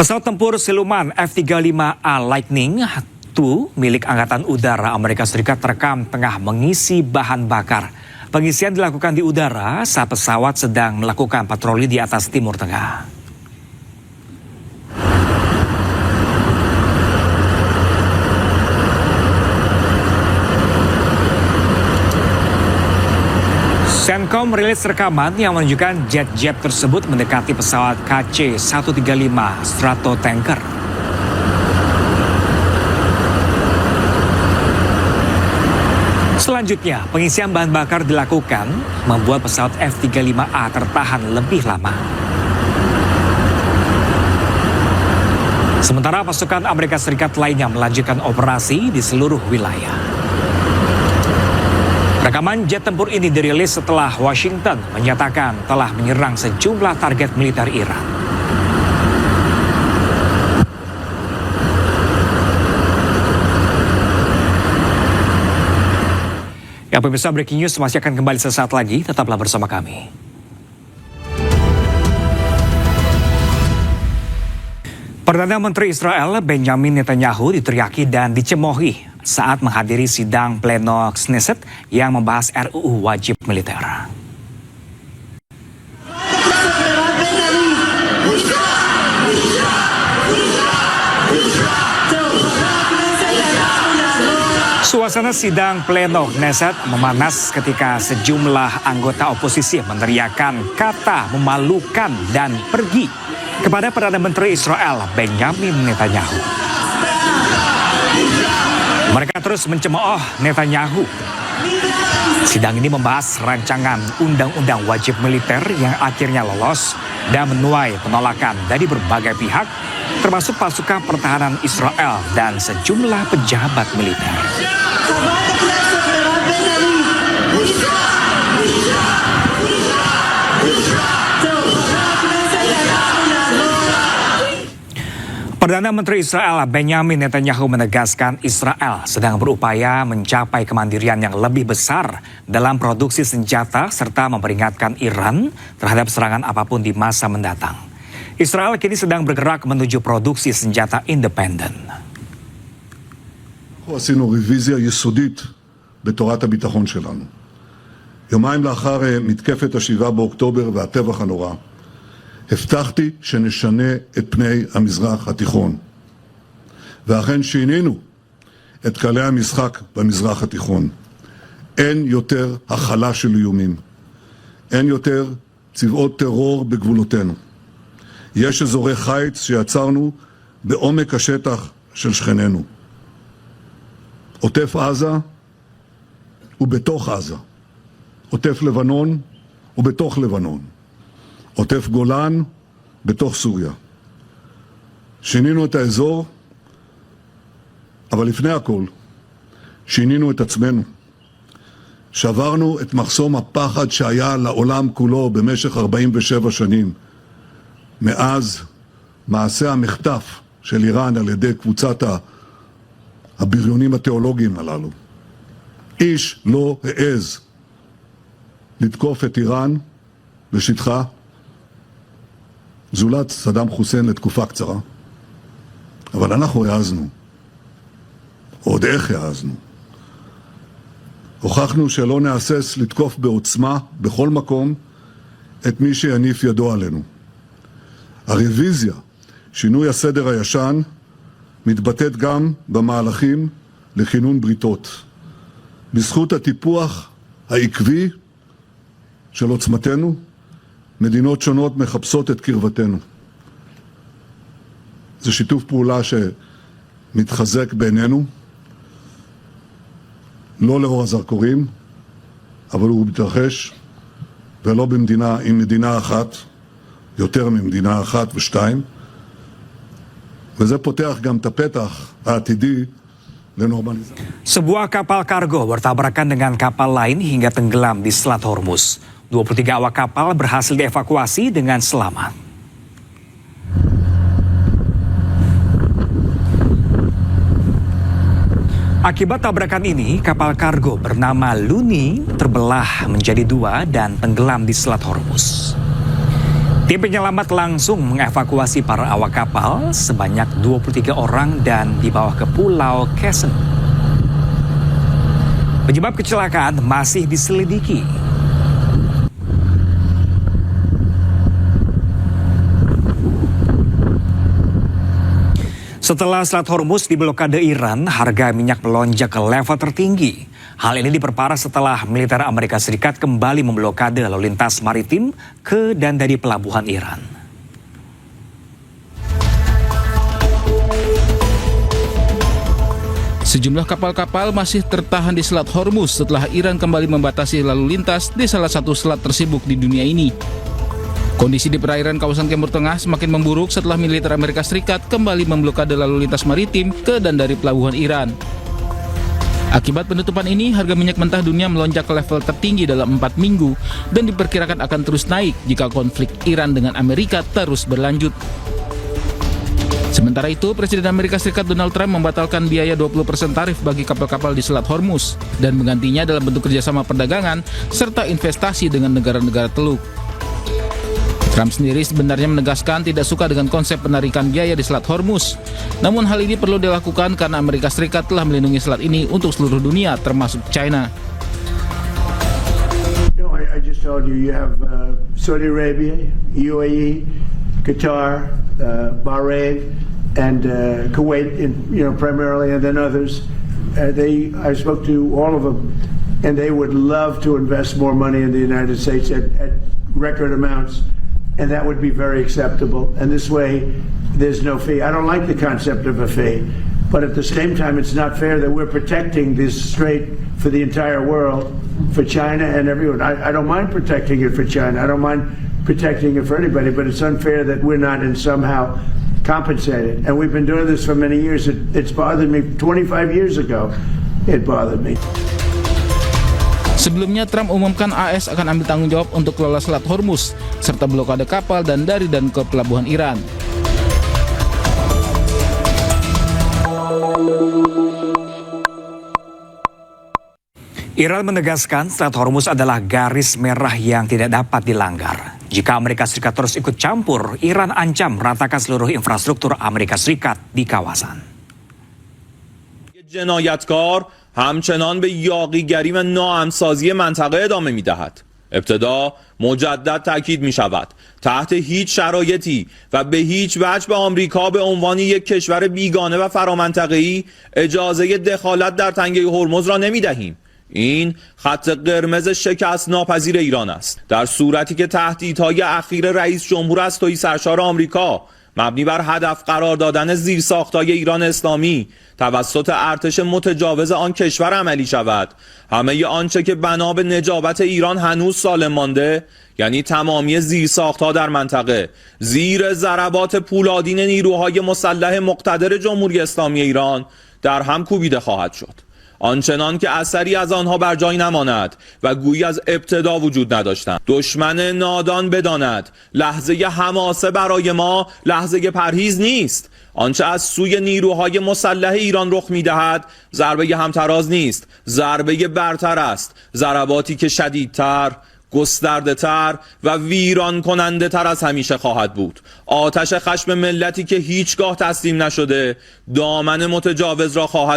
Pesawat tempur siluman F-35A Lightning II milik Angkatan Udara Amerika Serikat terekam tengah mengisi bahan bakar. Pengisian dilakukan di udara saat pesawat sedang melakukan patroli di atas Timur Tengah. Senkom merilis rekaman yang menunjukkan jet-jet tersebut mendekati pesawat KC-135 Stratotanker. Selanjutnya, pengisian bahan bakar dilakukan membuat pesawat F-35A tertahan lebih lama. Sementara pasukan Amerika Serikat lainnya melanjutkan operasi di seluruh wilayah. Rekaman jet tempur ini dirilis setelah Washington menyatakan telah menyerang sejumlah target militer Iran. Ya, pemirsa, breaking news masih akan kembali sesaat lagi. Tetaplah bersama kami. Perdana Menteri Israel Benjamin Netanyahu diteriaki dan dicemoohi saat menghadiri sidang pleno Knesset yang membahas RUU wajib militer. Suasana sidang pleno Knesset memanas ketika sejumlah anggota oposisi meneriakkan kata memalukan dan pergi kepada Perdana Menteri Israel Benjamin Netanyahu. Mereka terus mencemooh Netanyahu. Sidang ini membahas rancangan undang-undang wajib militer yang akhirnya lolos dan menuai penolakan dari berbagai pihak, termasuk pasukan pertahanan Israel dan sejumlah pejabat militer. Perdana Menteri Israel Benjamin Netanyahu menegaskan Israel sedang berupaya mencapai kemandirian yang lebih besar dalam produksi senjata serta memperingatkan Iran terhadap serangan apapun di masa mendatang. Israel kini sedang bergerak menuju produksi senjata independen. עשינו רוויזיה יסודית בתורת הביטחון שלנו. יומיים לאחר מתקפת ה-7 באוקטובר והטבח הנורא, הבטחתי שנשנה את פני המזרח התיכון. ואכן שינינו את כללי המשחק במזרח התיכון. אין יותר הכלה של איומים. אין יותר צבאות טרור בגבולותינו. יש אזורי חיץ שיצרנו בעומק השטח של שכנינו. עוטף עזה ובתוך עזה. עוטף לבנון ובתוך לבנון. עוטף גולן בתוך סוריה. שינינו את האזור, אבל לפני הכל שינינו את עצמנו. שברנו את מחסום הפחד שהיה לעולם כולו במשך 47 שנים. מאז מעשה המחטף של איראן על ידי קבוצת הבריונים התיאולוגיים הללו. איש לא העז לתקוף את איראן בשטחה, זולת סדאם חוסיין לתקופה קצרה. אבל אנחנו העזנו. עוד איך העזנו. הוכחנו שלא נהסס לתקוף בעוצמה בכל מקום את מי שיניף ידו עלינו. הרוויזיה, שינוי הסדר הישן, מתבטאת גם במהלכים לכינון בריתות. בזכות הטיפוח העקבי של עוצמתנו, מדינות שונות מחפשות את קרבתנו. זה שיתוף פעולה שמתחזק בינינו, לא לאור הזרקורים, אבל הוא מתרחש, ולא במדינה, עם מדינה אחת, יותר ממדינה אחת ושתיים, וזה פותח גם את הפתח העתידי לנורמליזציה. Sebuah kapal kargo bertabrakan dengan kapal lain hingga tenggelam di Selat Hormuz. 23 awak kapal berhasil dievakuasi dengan selamat. Akibat tabrakan ini, kapal kargo bernama Luni terbelah menjadi dua dan tenggelam di Selat Hormuz. Tim penyelamat langsung mengevakuasi para awak kapal sebanyak 23 orang dan dibawa ke Pulau Quezon. Penyebab kecelakaan masih diselidiki. Setelah Selat Hormuz diblokade Iran, harga minyak melonjak ke level tertinggi. Hal ini diperparah setelah militer Amerika Serikat kembali memblokade lalu lintas maritim ke dan dari pelabuhan Iran. Sejumlah kapal-kapal masih tertahan di Selat Hormuz setelah Iran kembali membatasi lalu lintas di salah satu selat tersibuk di dunia ini. Kondisi di perairan kawasan Timur Tengah semakin memburuk setelah militer Amerika Serikat kembali memblokade lalu lintas maritim ke dan dari pelabuhan Iran. Akibat penutupan ini, harga minyak mentah dunia melonjak ke level tertinggi dalam 4 minggu dan diperkirakan akan terus naik jika konflik Iran dengan Amerika terus berlanjut. Sementara itu, Presiden Amerika Serikat Donald Trump membatalkan biaya 20% tarif bagi kapal-kapal di Selat Hormuz dan menggantinya dalam bentuk kerjasama perdagangan serta investasi dengan negara-negara Teluk. Trump sendiri sebenarnya menegaskan tidak suka dengan konsep penarikan biaya di Selat Hormuz. Namun hal ini perlu dilakukan karena Amerika Serikat telah melindungi selat ini untuk seluruh dunia termasuk China. No, I just told you have Saudi Arabia, UAE, Qatar, Bahrain, and Kuwait, primarily, and then others. I spoke to all of them, and they would love to invest more money in the United States at record amounts. And that would be very acceptable. And this way, there's no fee. I don't like the concept of a fee, but at the same time, it's not fair that we're protecting this strait for the entire world, for China and everyone. I don't mind protecting it for China. I don't mind protecting it for anybody, but it's unfair that we're not in somehow compensated. And we've been doing this for many years. It's bothered me 25 years ago. It bothered me. Sebelumnya, Trump umumkan AS akan ambil tanggung jawab untuk kelola Selat Hormuz, serta blokade kapal dan dari dan ke pelabuhan Iran. Iran menegaskan Selat Hormuz adalah garis merah yang tidak dapat dilanggar. Jika Amerika Serikat terus ikut campur, Iran ancam meratakan seluruh infrastruktur Amerika Serikat di kawasan. جنایتکار همچنان به یاغیگری و ناامن‌سازی منطقه ادامه می‌دهد. ابتدا مجدد تاکید می‌شود تحت هیچ شرایطی و به هیچ وجه به آمریکا به عنوان یک کشور بیگانه و فرامنطقه‌ای اجازه دخالت در تنگه هرمز را نمی‌دهیم. این خط قرمز شکست ناپذیر ایران است. در صورتی که تهدیدهای اخیر رئیس جمهور از تویی سرشار آمریکا مبنی بر هدف قرار دادن زیرساخت‌های ایران اسلامی توسط ارتش متجاوز آن کشور عملی شود، همه آنچه که بنا به نجابت ایران هنوز سالم مانده، یعنی تمامی زیرساخت‌ها در منطقه، زیر ضربات پولادین نیروهای مسلح مقتدر جمهوری اسلامی ایران در هم کوبیده خواهد شد. آنچنان که اثری از آنها بر جای نماند و گویی از ابتدا وجود نداشتند. دشمن نادان بداند لحظه حماسه برای ما لحظه پرهیز نیست. آنچه از سوی نیروهای مسلح ایران رخ می‌دهد ضربه همتراز نیست، ضربه برتر است، ضرباتی که شدیدتر، گسترده تر و ویران کننده تر از همیشه خواهد بود. آتش خشم ملتی که هیچگاه تسلیم نشده دامن متجاوز را خواهد